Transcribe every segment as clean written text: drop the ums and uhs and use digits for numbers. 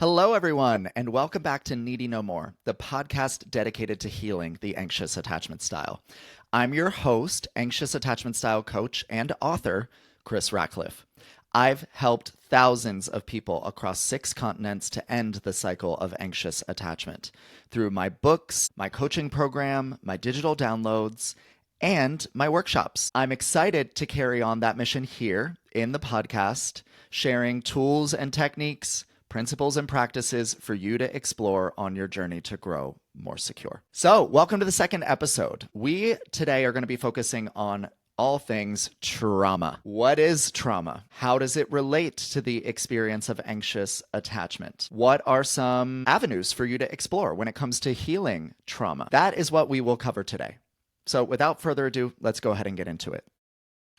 Hello, everyone, and welcome back to Needy No More, the podcast dedicated to healing the anxious attachment style. I'm your host, anxious attachment style coach and author, Chris Ratcliffe. I've helped thousands of people across 6 continents to end the cycle of anxious attachment through my books, my coaching program, my digital downloads, and my workshops. I'm excited to carry on that mission here in the podcast, sharing tools and techniques, principles and practices for you to explore on your journey to grow more secure. So, welcome to the second episode. We today are going to be focusing on all things trauma. What is trauma? How does it relate to the experience of anxious attachment? What are some avenues for you to explore when it comes to healing trauma? That is what we will cover today. So, without further ado, let's go ahead and get into it.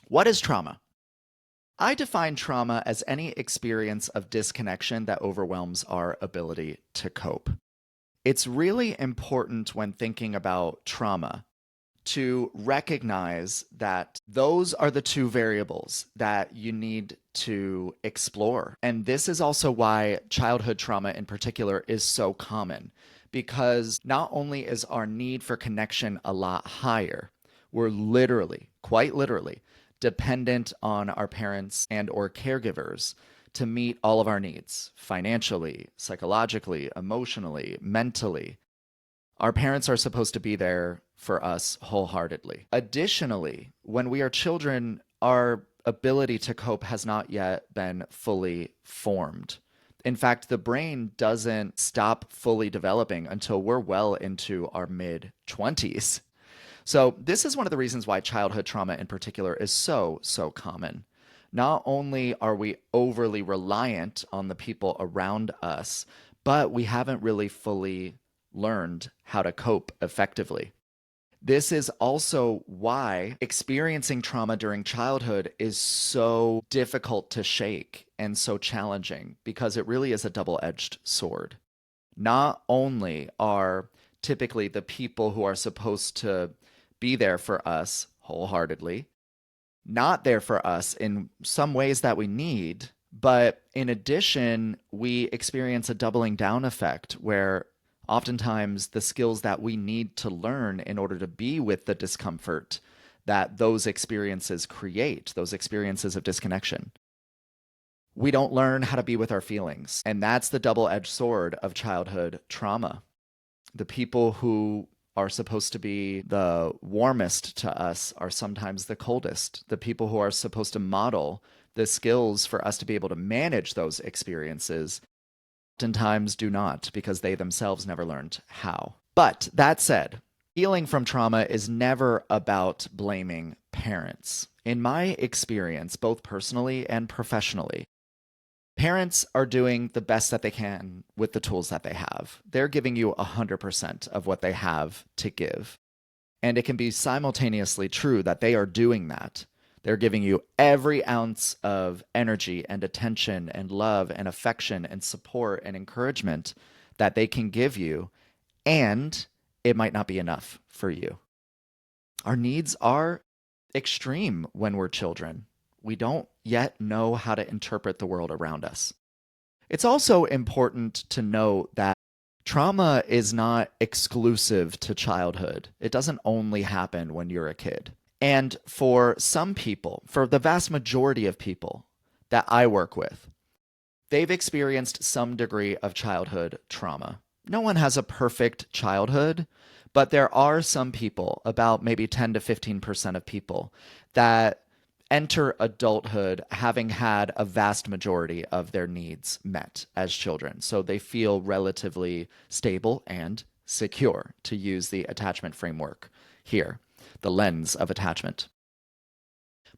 What is trauma? I define trauma as any experience of disconnection that overwhelms our ability to cope. It's really important when thinking about trauma to recognize that those are the two variables that you need to explore. And this is also why childhood trauma in particular is so common, because not only is our need for connection a lot higher, we're literally, quite literally, dependent on our parents and or caregivers to meet all of our needs financially, psychologically, emotionally, mentally. Our parents are supposed to be there for us wholeheartedly. Additionally, when we are children, our ability to cope has not yet been fully formed. In fact, the brain doesn't stop fully developing until we're well into our mid-20s. So this is one of the reasons why childhood trauma in particular is so common. Not only are we overly reliant on the people around us, but we haven't really fully learned how to cope effectively. This is also why experiencing trauma during childhood is so difficult to shake and so challenging, because it really is a double-edged sword. Not only are typically the people who are supposed to be there for us wholeheartedly not there for us in some ways that we need, but in addition, we experience a doubling down effect where oftentimes the skills that we need to learn in order to be with the discomfort that those experiences create, those experiences of disconnection, we don't learn how to be with our feelings. And that's the double-edged sword of childhood trauma. The people who are supposed to be the warmest to us are sometimes the coldest. The people who are supposed to model the skills for us to be able to manage those experiences oftentimes do not, because they themselves never learned how. But that said, healing from trauma is never about blaming parents. In my experience, both personally and professionally, parents are doing the best that they can with the tools that they have. They're giving you 100% of what they have to give. And it can be simultaneously true that they are doing that. They're giving you every ounce of energy and attention and love and affection and support and encouragement that they can give you, and it might not be enough for you. Our needs are extreme when we're children. We don't yet know how to interpret the world around us. It's also important to note that trauma is not exclusive to childhood. It doesn't only happen when you're a kid. And for some people, for the vast majority of people that I work with, they've experienced some degree of childhood trauma. No one has a perfect childhood, but there are some people, about maybe 10 to 15% of people, that enter adulthood having had a vast majority of their needs met as children. So they feel relatively stable and secure, to use the attachment framework here, the lens of attachment.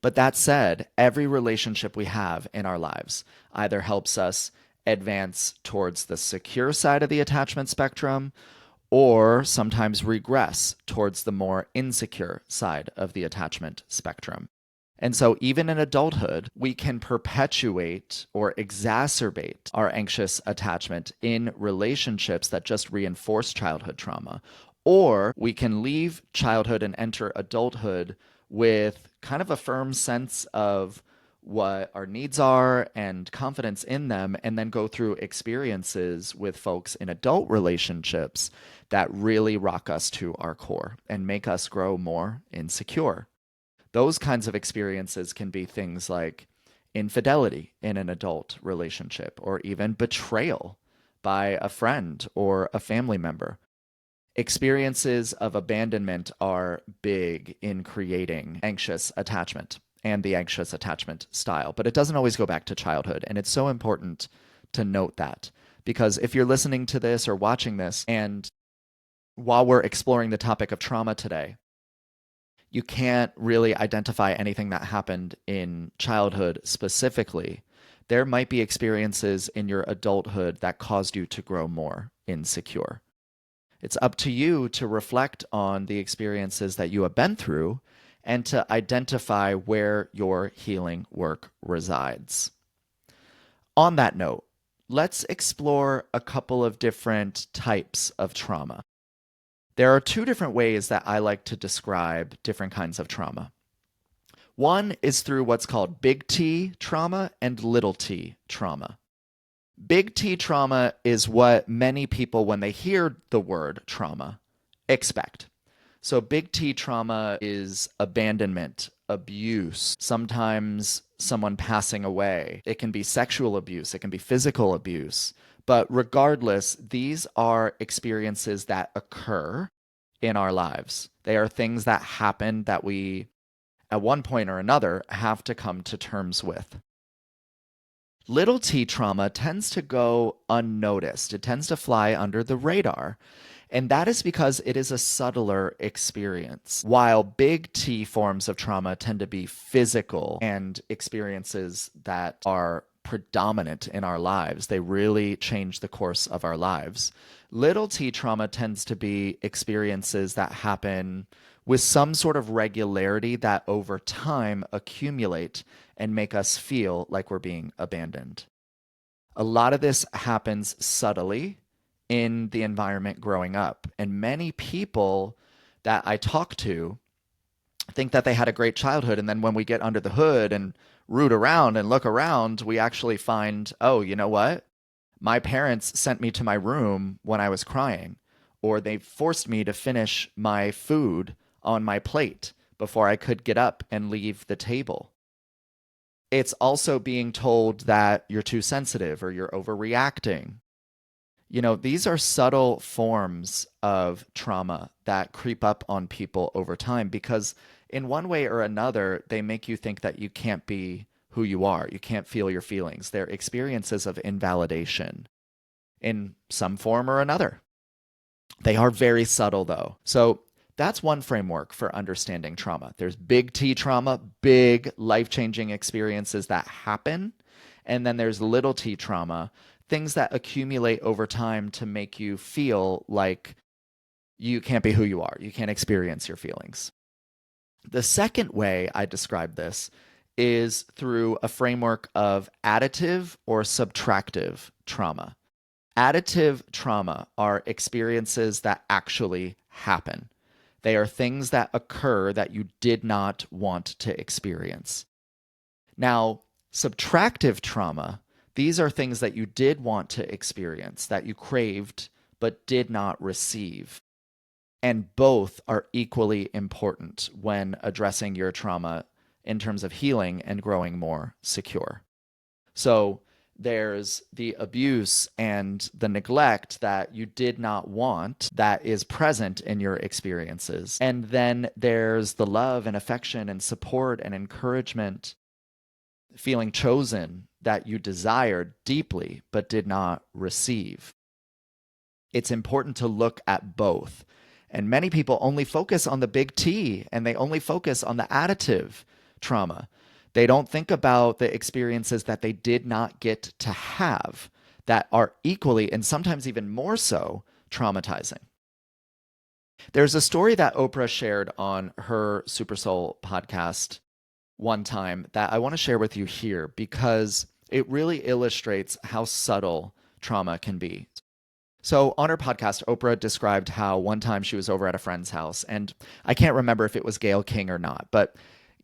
But that said, every relationship we have in our lives either helps us advance towards the secure side of the attachment spectrum, or sometimes regress towards the more insecure side of the attachment spectrum. And so even in adulthood, we can perpetuate or exacerbate our anxious attachment in relationships that just reinforce childhood trauma. Or we can leave childhood and enter adulthood with kind of a firm sense of what our needs are and confidence in them, and then go through experiences with folks in adult relationships that really rock us to our core and make us grow more insecure. Those kinds of experiences can be things like infidelity in an adult relationship, or even betrayal by a friend or a family member. Experiences of abandonment are big in creating anxious attachment and the anxious attachment style, but it doesn't always go back to childhood. And it's so important to note that, because if you're listening to this or watching this, and while we're exploring the topic of trauma today, you can't really identify anything that happened in childhood specifically, there might be experiences in your adulthood that caused you to grow more insecure. It's up to you to reflect on the experiences that you have been through and to identify where your healing work resides. On that note, let's explore a couple of different types of trauma. There are two different ways that I like to describe different kinds of trauma. One is through what's called big T trauma and little t trauma. Big T trauma is what many people, when they hear the word trauma, expect. So big T trauma is abandonment, abuse, sometimes someone passing away. It can be sexual abuse, it can be physical abuse. But regardless, these are experiences that occur in our lives. They are things that happen that we, at one point or another, have to come to terms with. Little t trauma tends to go unnoticed. It tends to fly under the radar. And that is because it is a subtler experience. While big T forms of trauma tend to be physical and experiences that are predominant in our lives, they really change the course of our lives. Little t trauma tends to be experiences that happen with some sort of regularity that over time accumulate and make us feel like we're being abandoned. A lot of this happens subtly in the environment growing up. And many people that I talk to think that they had a great childhood. And then when we get under the hood and root around and look around, we actually find, oh, you know what? My parents sent me to my room when I was crying, or they forced me to finish my food on my plate before I could get up and leave the table. It's also being told that you're too sensitive or you're overreacting. You know, these are subtle forms of trauma that creep up on people over time because in one way or another, they make you think that you can't be who you are. You can't feel your feelings. They're experiences of invalidation in some form or another. They are very subtle though. So that's one framework for understanding trauma. There's big T trauma, big life-changing experiences that happen. And then there's little t trauma, things that accumulate over time to make you feel like you can't be who you are. You can't experience your feelings. The second way I describe this is through a framework of additive or subtractive trauma. Additive trauma are experiences that actually happen. They are things that occur that you did not want to experience. Now, subtractive trauma, these are things that you did want to experience, that you craved but did not receive. And both are equally important when addressing your trauma in terms of healing and growing more secure. So there's the abuse and the neglect that you did not want that is present in your experiences. And then there's the love and affection and support and encouragement, feeling chosen that you desired deeply but did not receive. It's important to look at both. And many people only focus on the big T and they only focus on the additive trauma. They don't think about the experiences that they did not get to have that are equally and sometimes even more so traumatizing. There's a story that Oprah shared on her Super Soul podcast one time that I want to share with you here because it really illustrates how subtle trauma can be. So on her podcast, Oprah described how one time she was over at a friend's house, and I can't remember if it was Gayle King or not, but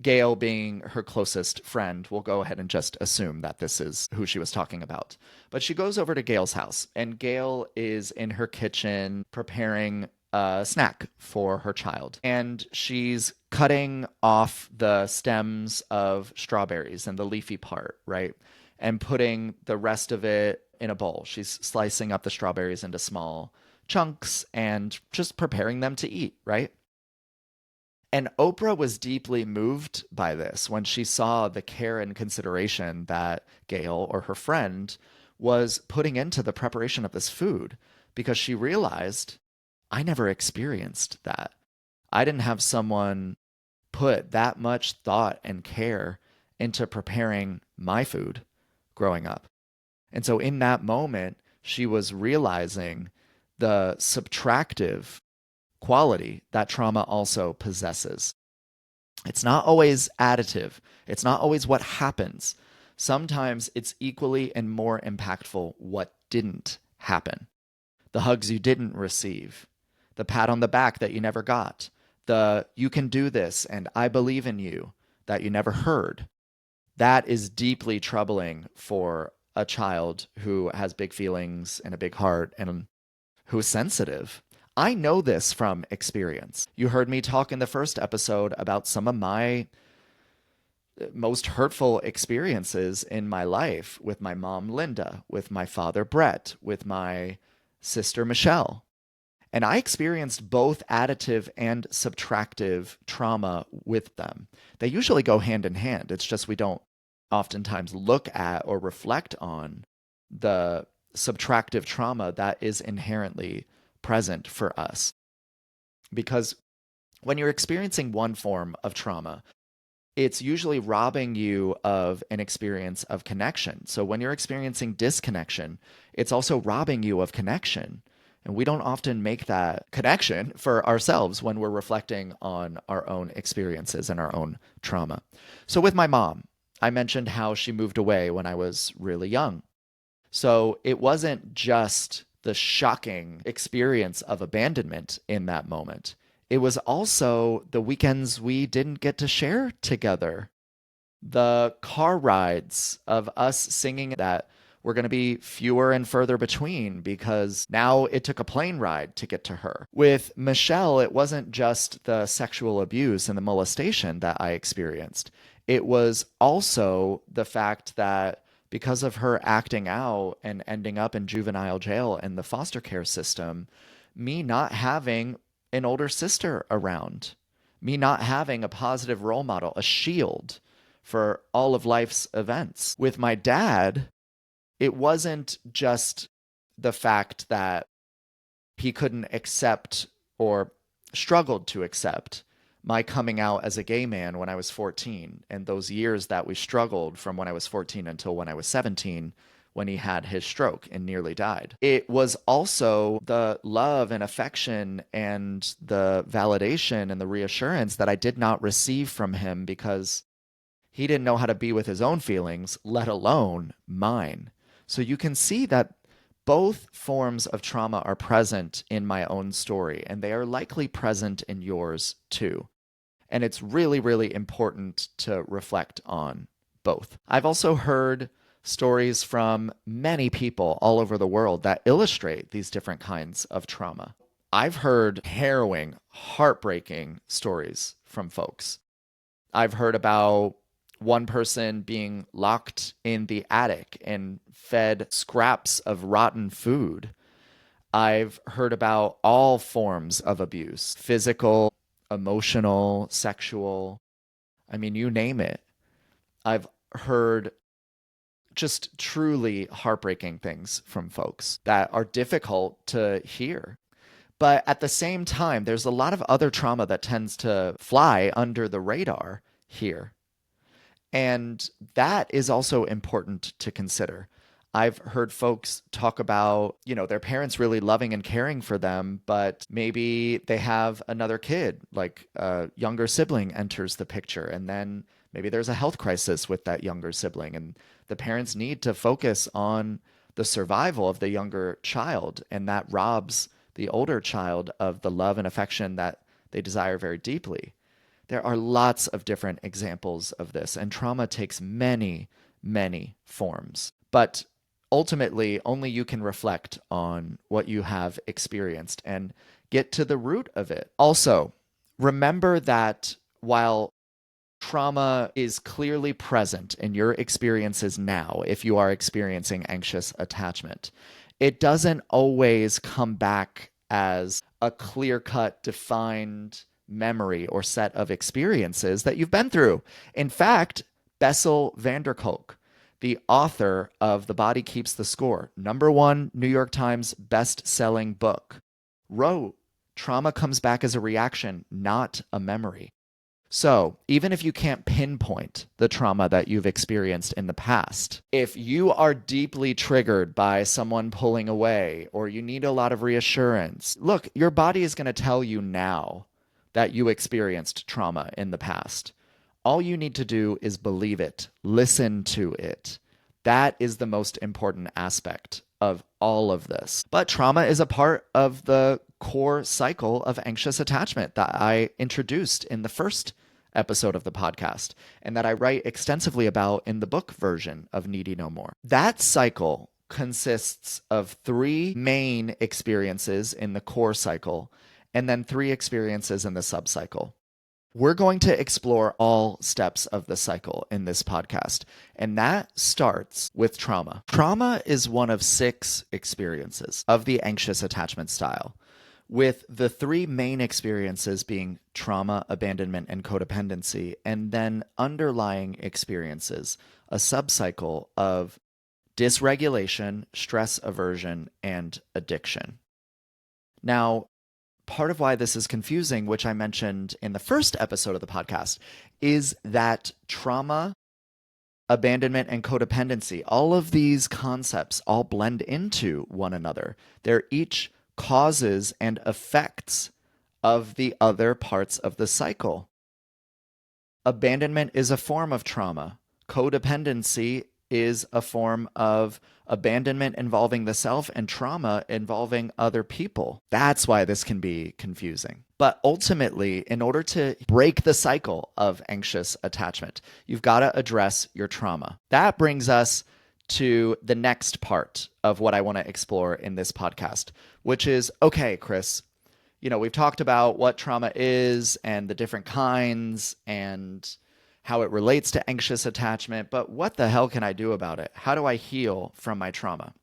Gail being her closest friend, we'll go ahead and just assume that this is who she was talking about. But she goes over to Gail's house, and Gail is in her kitchen preparing a snack for her child. And she's cutting off the stems of strawberries and the leafy part, right? And putting the rest of it in a bowl. She's slicing up the strawberries into small chunks and just preparing them to eat, right? And Oprah was deeply moved by this when she saw the care and consideration that Gail, or her friend, was putting into the preparation of this food, because she realized, I never experienced that. I didn't have someone put that much thought and care into preparing my food growing up. And so in that moment, she was realizing the subtractive quality that trauma also possesses. It's not always additive, it's not always what happens. Sometimes it's equally and more impactful what didn't happen. The hugs you didn't receive, the pat on the back that you never got, the you can do this and I believe in you that you never heard. That is deeply troubling for a child who has big feelings and a big heart and who is sensitive. I know this from experience. You heard me talk in the first episode about some of my most hurtful experiences in my life with my mom, Linda, with my father, Brett, with my sister, Michelle. And I experienced both additive and subtractive trauma with them. They usually go hand in hand. It's just we don't oftentimes look at or reflect on the subtractive trauma that is inherently present for us. Because when you're experiencing one form of trauma, it's usually robbing you of an experience of connection. So when you're experiencing disconnection, it's also robbing you of connection. And we don't often make that connection for ourselves when we're reflecting on our own experiences and our own trauma. So with my mom, I mentioned how she moved away when I was really young. So it wasn't just the shocking experience of abandonment in that moment. It was also the weekends we didn't get to share together. The car rides of us singing that were going to be fewer and further between because now it took a plane ride to get to her. With Michelle, it wasn't just the sexual abuse and the molestation that I experienced. It was also the fact that because of her acting out and ending up in juvenile jail and the foster care system, me not having an older sister around, me not having a positive role model, a shield for all of life's events. With my dad, it wasn't just the fact that he couldn't accept or struggled to accept my coming out as a gay man when I was 14, and those years that we struggled from when I was 14 until when I was 17, when he had his stroke and nearly died. It was also the love and affection and the validation and the reassurance that I did not receive from him because he didn't know how to be with his own feelings, let alone mine. So you can see that both forms of trauma are present in my own story, and they are likely present in yours too. And it's really, really important to reflect on both. I've also heard stories from many people all over the world that illustrate these different kinds of trauma. I've heard harrowing, heartbreaking stories from folks. I've heard about one person being locked in the attic and fed scraps of rotten food. I've heard about all forms of abuse, physical, emotional, sexual. I mean, you name it. I've heard just truly heartbreaking things from folks that are difficult to hear. But at the same time, there's a lot of other trauma that tends to fly under the radar here. And that is also important to consider. I've heard folks talk about, their parents really loving and caring for them, but maybe they have another kid, like a younger sibling enters the picture, and then maybe there's a health crisis with that younger sibling, and the parents need to focus on the survival of the younger child, and that robs the older child of the love and affection that they desire very deeply. There are lots of different examples of this, and trauma takes many, many forms. But ultimately, only you can reflect on what you have experienced and get to the root of it. Also, remember that while trauma is clearly present in your experiences now, if you are experiencing anxious attachment, it doesn't always come back as a clear-cut, defined memory or set of experiences that you've been through. In fact, Bessel van der Kolk, the author of The Body Keeps the Score, #1 New York Times best-selling book, wrote, trauma comes back as a reaction, not a memory. So, even if you can't pinpoint the trauma that you've experienced in the past, if you are deeply triggered by someone pulling away or you need a lot of reassurance, look, your body is going to tell you now that you experienced trauma in the past. All you need to do is believe it, listen to it. That is the most important aspect of all of this. But trauma is a part of the core cycle of anxious attachment that I introduced in the first episode of the podcast and that I write extensively about in the book version of Needy No More. That cycle consists of 3 main experiences in the core cycle and then 3 experiences in the subcycle. We're going to explore all steps of the cycle in this podcast, and that starts with trauma. Trauma is one of 6 experiences of the anxious attachment style, with the 3 main experiences being trauma, abandonment, and codependency, and then underlying experiences, a subcycle of dysregulation, stress aversion, and addiction. Now, part of why this is confusing, which I mentioned in the first episode of the podcast, is that trauma, abandonment, and codependency, all of these concepts all blend into one another. They're each causes and effects of the other parts of the cycle. Abandonment is a form of trauma. Codependency is a form of abandonment involving the self and trauma involving other people. That's why this can be confusing. But ultimately, in order to break the cycle of anxious attachment, you've got to address your trauma. That brings us to the next part of what I want to explore in this podcast, which is, okay, Chris, we've talked about what trauma is and the different kinds and how it relates to anxious attachment, but what the hell can I do about it? How do I heal from my trauma?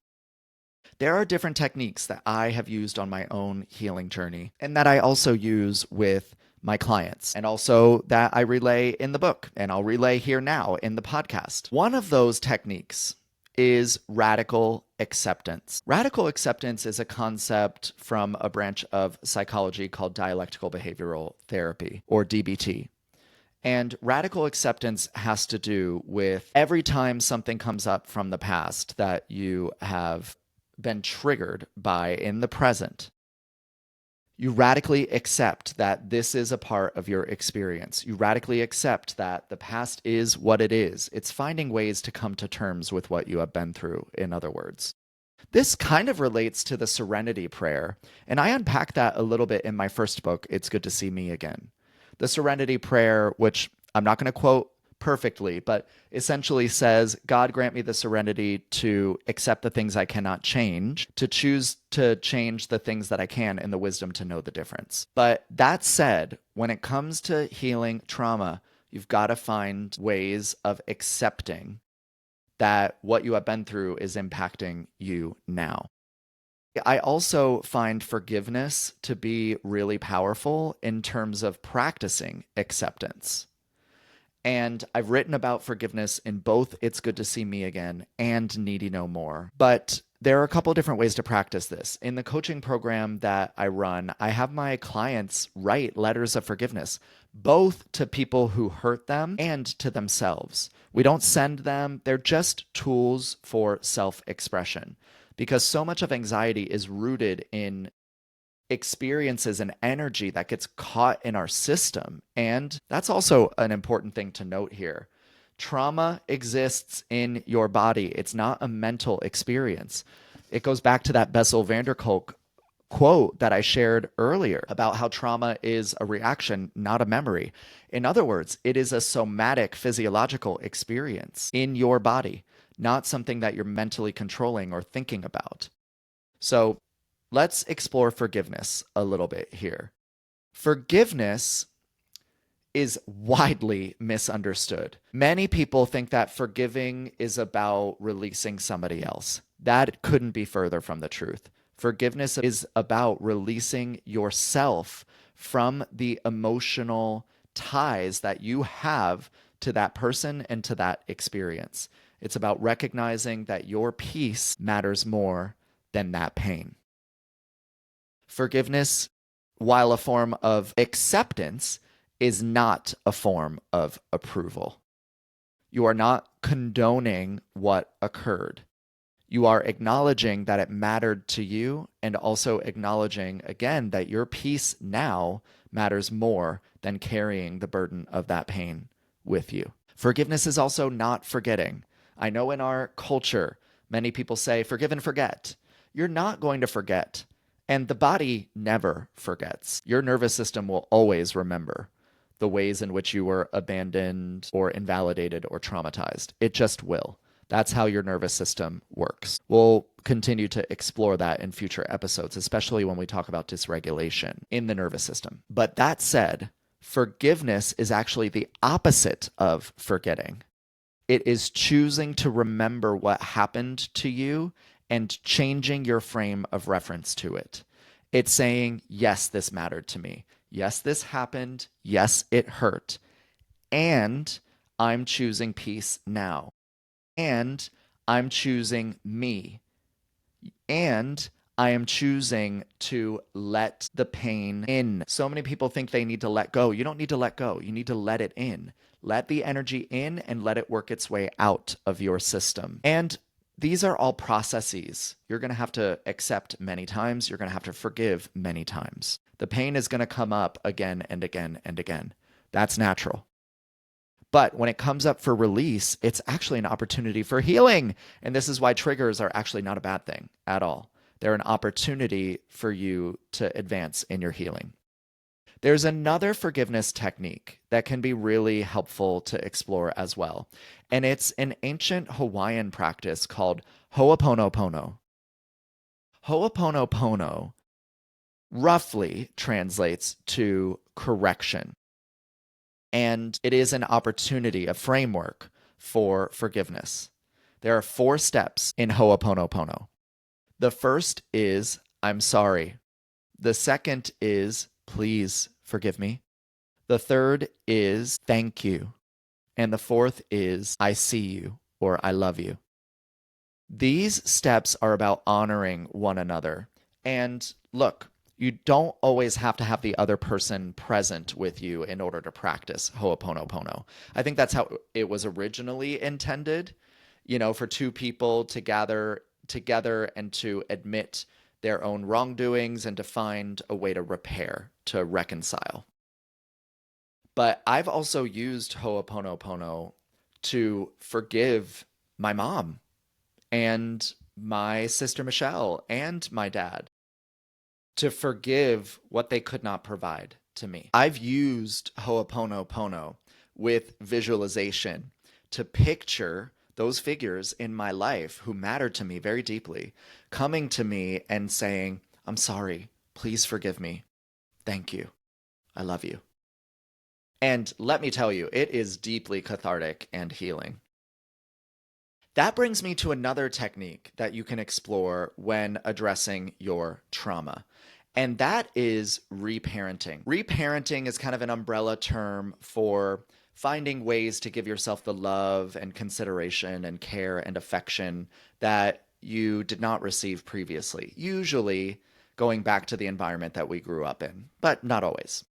There are different techniques that I have used on my own healing journey and that I also use with my clients, and also that I relay in the book and I'll relay here now in the podcast. One of those techniques is radical acceptance. Radical acceptance is a concept from a branch of psychology called dialectical behavioral therapy, or DBT. And radical acceptance has to do with every time something comes up from the past that you have been triggered by in the present, you radically accept that this is a part of your experience. You radically accept that the past is what it is. It's finding ways to come to terms with what you have been through, in other words. This kind of relates to the Serenity Prayer, and I unpack that a little bit in my first book, It's Good to See Me Again. The Serenity Prayer, which I'm not going to quote perfectly, but essentially says, God grant me the serenity to accept the things I cannot change, to choose to change the things that I can, and the wisdom to know the difference. But that said, when it comes to healing trauma, you've got to find ways of accepting that what you have been through is impacting you now. I also find forgiveness to be really powerful in terms of practicing acceptance. And I've written about forgiveness in both It's Good to See Me Again and Needy No More. But there are a couple of different ways to practice this. In the coaching program that I run, I have my clients write letters of forgiveness, both to people who hurt them and to themselves. We don't send them. They're just tools for self-expression, because so much of anxiety is rooted in experiences and energy that gets caught in our system. And that's also an important thing to note here. Trauma exists in your body. It's not a mental experience. It goes back to that Bessel van der Kolk quote that I shared earlier about how trauma is a reaction, not a memory. In other words, it is a somatic physiological experience in your body, not something that you're mentally controlling or thinking about. So let's explore forgiveness a little bit here. Forgiveness is widely misunderstood. Many people think that forgiving is about releasing somebody else. That couldn't be further from the truth. Forgiveness is about releasing yourself from the emotional ties that you have to that person and to that experience. It's about recognizing that your peace matters more than that pain. Forgiveness, while a form of acceptance, is not a form of approval. You are not condoning what occurred. You are acknowledging that it mattered to you and also acknowledging, again, that your peace now matters more than carrying the burden of that pain with you. Forgiveness is also not forgetting. I know in our culture, many people say, forgive and forget. You're not going to forget. And the body never forgets. Your nervous system will always remember the ways in which you were abandoned or invalidated or traumatized. It just will. That's how your nervous system works. We'll continue to explore that in future episodes, especially when we talk about dysregulation in the nervous system. But that said, forgiveness is actually the opposite of forgetting. It is choosing to remember what happened to you and changing your frame of reference to it. It's saying, yes, this mattered to me. Yes, this happened. Yes, it hurt. And I'm choosing peace now. And I'm choosing me. And I am choosing to let the pain in. So many people think they need to let go. You don't need to let go. You need to let it in. Let the energy in and let it work its way out of your system. And these are all processes. You're going to have to accept many times. You're going to have to forgive many times. The pain is going to come up again and again and again. That's natural. But when it comes up for release, it's actually an opportunity for healing. And this is why triggers are actually not a bad thing at all. They're an opportunity for you to advance in your healing. There's another forgiveness technique that can be really helpful to explore as well. And it's an ancient Hawaiian practice called Ho'oponopono. Ho'oponopono roughly translates to correction. And it is an opportunity, a framework for forgiveness. There are 4 steps in Ho'oponopono. The first is, I'm sorry. The second is, please forgive me. The third is, thank you. And the fourth is, I see you, or I love you. These steps are about honoring one another. And look, you don't always have to have the other person present with you in order to practice Ho'oponopono. I think that's how it was originally intended, for 2 people to gather together and to admit their own wrongdoings and to find a way to repair, to reconcile. But I've also used Ho'oponopono to forgive my mom and my sister Michelle and my dad, to forgive what they could not provide to me. I've used Ho'oponopono with visualization to picture those figures in my life who mattered to me very deeply, coming to me and saying, I'm sorry, please forgive me. Thank you. I love you. And let me tell you, it is deeply cathartic and healing. That brings me to another technique that you can explore when addressing your trauma. And that is reparenting. Reparenting is kind of an umbrella term for finding ways to give yourself the love and consideration and care and affection that you did not receive previously, usually going back to the environment that we grew up in, but not always.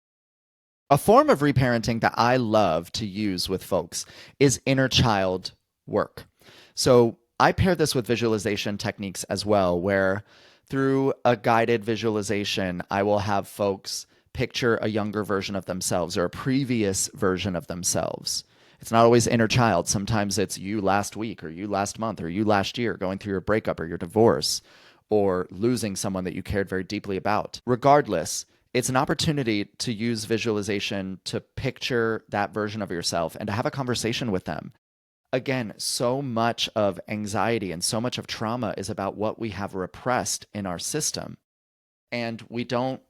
A form of reparenting that I love to use with folks is inner child work. So I pair this with visualization techniques as well, where through a guided visualization, I will have folks picture a younger version of themselves or a previous version of themselves. It's not always inner child. Sometimes it's you last week or you last month or you last year going through your breakup or your divorce. or losing someone that you cared very deeply about. Regardless, it's an opportunity to use visualization to picture that version of yourself and to have a conversation with them. Again, so much of anxiety and so much of trauma is about what we have repressed in our system. And we don't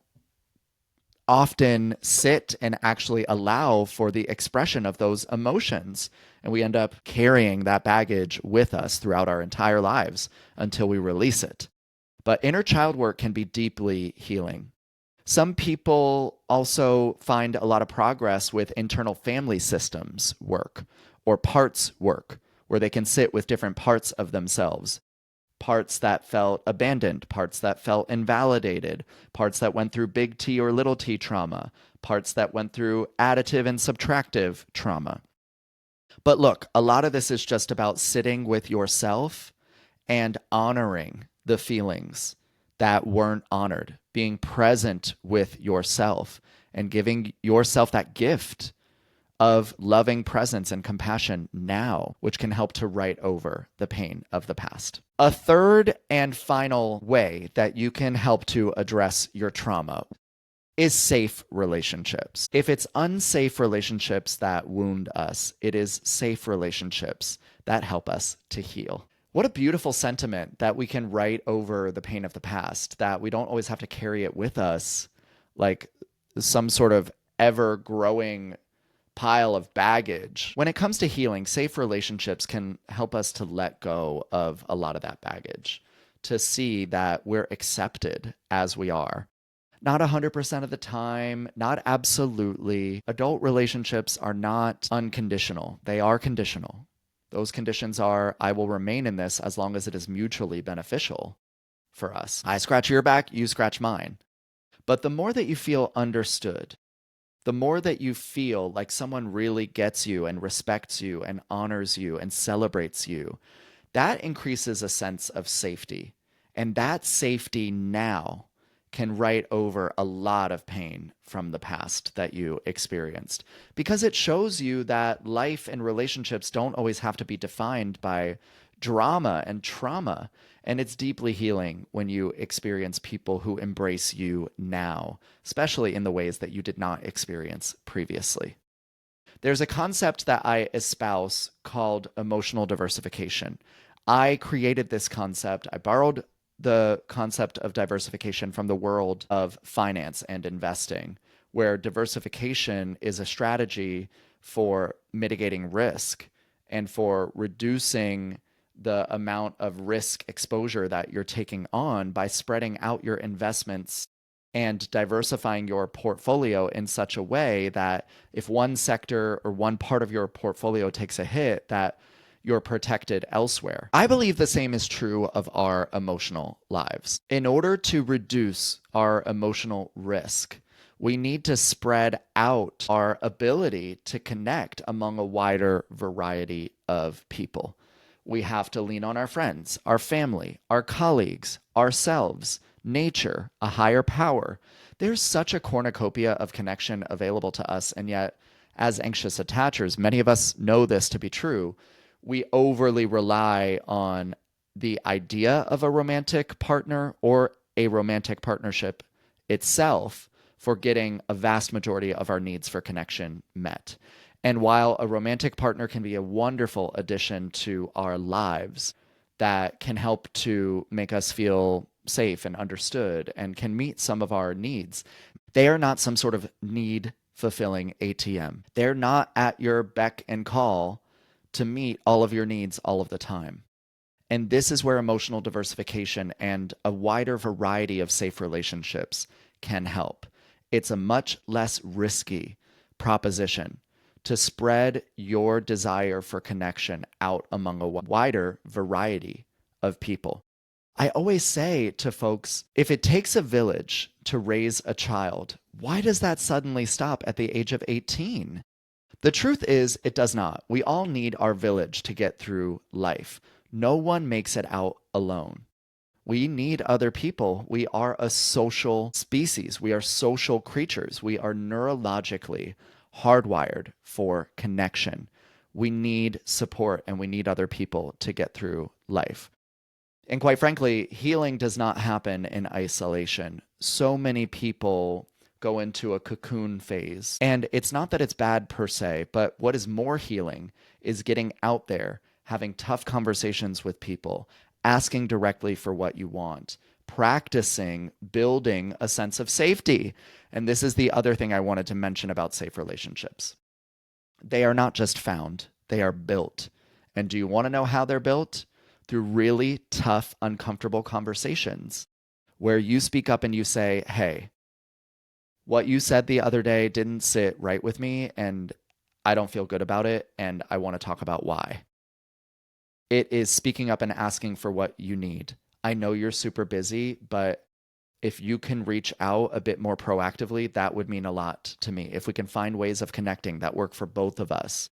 often sit and actually allow for the expression of those emotions. And we end up carrying that baggage with us throughout our entire lives until we release it. But inner child work can be deeply healing. Some people also find a lot of progress with internal family systems work or parts work, where they can sit with different parts of themselves. Parts that felt abandoned, parts that felt invalidated, parts that went through big T or little t trauma, parts that went through additive and subtractive trauma. But look, a lot of this is just about sitting with yourself and honoring the feelings that weren't honored, being present with yourself and giving yourself that gift of loving presence and compassion now, which can help to write over the pain of the past. A third and final way that you can help to address your trauma is safe relationships. If it's unsafe relationships that wound us, it is safe relationships that help us to heal. What a beautiful sentiment that we can write over the pain of the past, that we don't always have to carry it with us like some sort of ever-growing pile of baggage. When it comes to healing, safe relationships can help us to let go of a lot of that baggage, to see that we're accepted as we are. Not 100% of the time, not absolutely. Adult relationships are not unconditional. They are conditional. Those conditions are, I will remain in this as long as it is mutually beneficial for us. I scratch your back, you scratch mine. But the more that you feel understood, the more that you feel like someone really gets you and respects you and honors you and celebrates you, that increases a sense of safety. And that safety now can write over a lot of pain from the past that you experienced, because it shows you that life and relationships don't always have to be defined by drama and trauma. And it's deeply healing when you experience people who embrace you now, especially in the ways that you did not experience previously. There's a concept that I espouse called emotional diversification. I created this concept. I borrowed the concept of diversification from the world of finance and investing, where diversification is a strategy for mitigating risk and for reducing the amount of risk exposure that you're taking on by spreading out your investments and diversifying your portfolio in such a way that if one sector or one part of your portfolio takes a hit, that you're protected elsewhere. I believe the same is true of our emotional lives. In order to reduce our emotional risk, we need to spread out our ability to connect among a wider variety of people. We have to lean on our friends, our family, our colleagues, ourselves, nature, a higher power. There's such a cornucopia of connection available to us, and yet, as anxious attachers, many of us know this to be true. We overly rely on the idea of a romantic partner or a romantic partnership itself for getting a vast majority of our needs for connection met. And while a romantic partner can be a wonderful addition to our lives that can help to make us feel safe and understood and can meet some of our needs, they are not some sort of need fulfilling ATM. They're not at your beck and call to meet all of your needs all of the time. And this is where emotional diversification and a wider variety of safe relationships can help. It's a much less risky proposition to spread your desire for connection out among a wider variety of people. I always say to folks, if it takes a village to raise a child, why does that suddenly stop at the age of 18? The truth is, it does not. We all need our village to get through life. No one makes it out alone. We need other people. We are a social species. We are social creatures. We are neurologically hardwired for connection. We need support and we need other people to get through life. And quite frankly, healing does not happen in isolation. So many people go into a cocoon phase. And it's not that it's bad per se, but what is more healing is getting out there, having tough conversations with people, asking directly for what you want, practicing building a sense of safety. And this is the other thing I wanted to mention about safe relationships. They are not just found, they are built. And do you want to know how they're built? Through really tough, uncomfortable conversations where you speak up and you say, hey, what you said the other day didn't sit right with me and I don't feel good about it and I want to talk about why. It is speaking up and asking for what you need. I know you're super busy, but if you can reach out a bit more proactively, that would mean a lot to me. If we can find ways of connecting that work for both of us,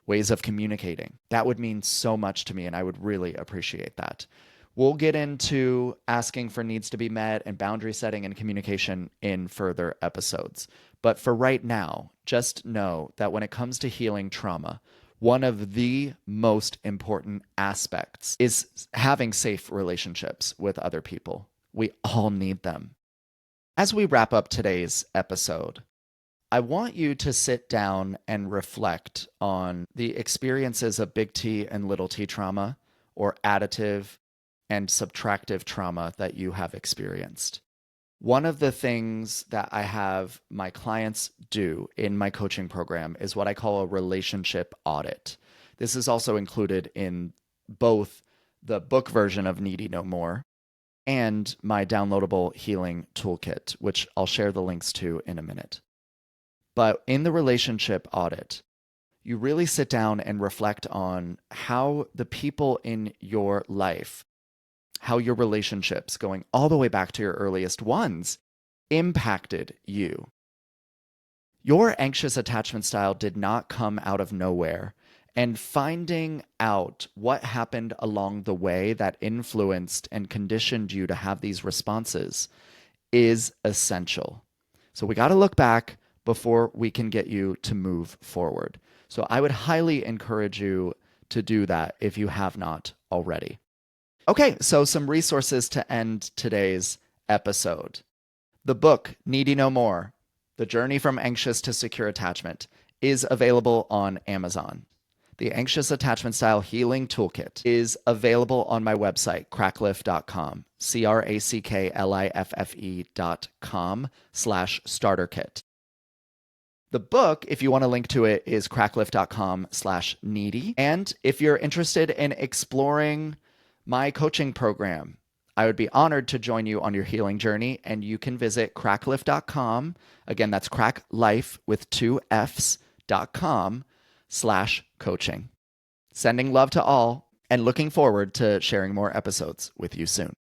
ways of communicating, that would mean so much to me, and I would really appreciate that. We'll get into asking for needs to be met and boundary setting and communication in further episodes. But for right now, just know that when it comes to healing trauma, one of the most important aspects is having safe relationships with other people. We all need them. As we wrap up today's episode, I want you to sit down and reflect on the experiences of big T and little t trauma, or additive and subtractive trauma that you have experienced. One of the things that I have my clients do in my coaching program is what I call a relationship audit. This is also included in both the book version of Needy No More and my downloadable healing toolkit, which I'll share the links to in a minute. But in the relationship audit, you really sit down and reflect on how the people in your life, how your relationships, going all the way back to your earliest ones, impacted you. Your anxious attachment style did not come out of nowhere, and finding out what happened along the way that influenced and conditioned you to have these responses is essential. So we got to look back before we can get you to move forward. So I would highly encourage you to do that if you have not already. Okay, so some resources to end today's episode. The book, Needy No More, The Journey from Anxious to Secure Attachment, is available on Amazon. The Anxious Attachment Style Healing Toolkit is available on my website, crackliff.com, cracklife.com/starter kit. The book, if you want to link to it, is crackliff.com/needy. And if you're interested in exploring my coaching program, I would be honored to join you on your healing journey, and you can visit crackliff.com. Again, that's cracklife with 2 Fs.com/coaching. Sending love to all and looking forward to sharing more episodes with you soon.